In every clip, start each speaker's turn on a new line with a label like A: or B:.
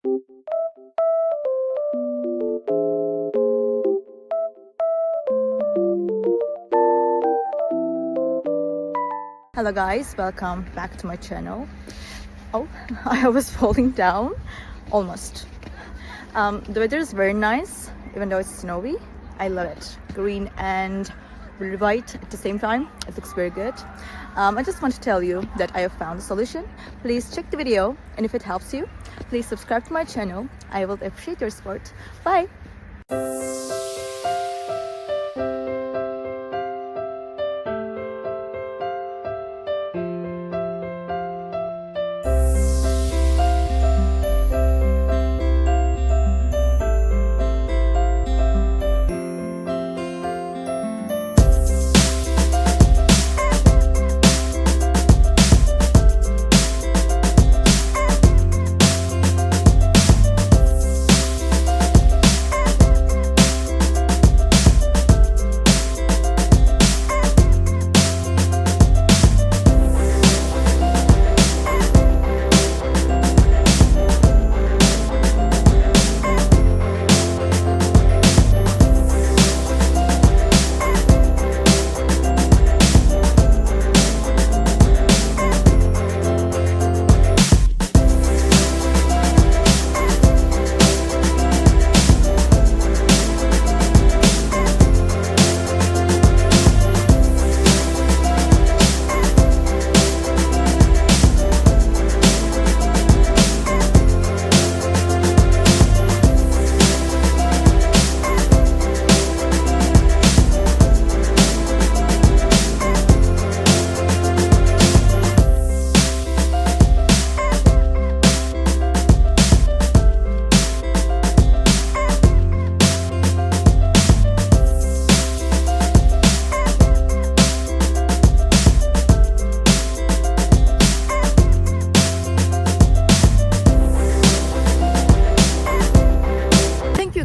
A: Hello guys, welcome back to my channel. Oh, I was falling down almost. The weather is very nice, even though it's snowy. I love it. Green and really white at the same time. It looks very good. I just want to tell you that I have found a solution. Please check the video, and if it helps you, please subscribe to my channel. I will appreciate your support. Bye!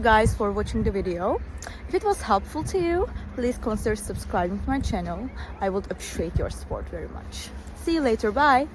A: Guys for watching the video. If it was helpful to you, please consider subscribing to my channel. I would appreciate your support very much. See you later. Bye.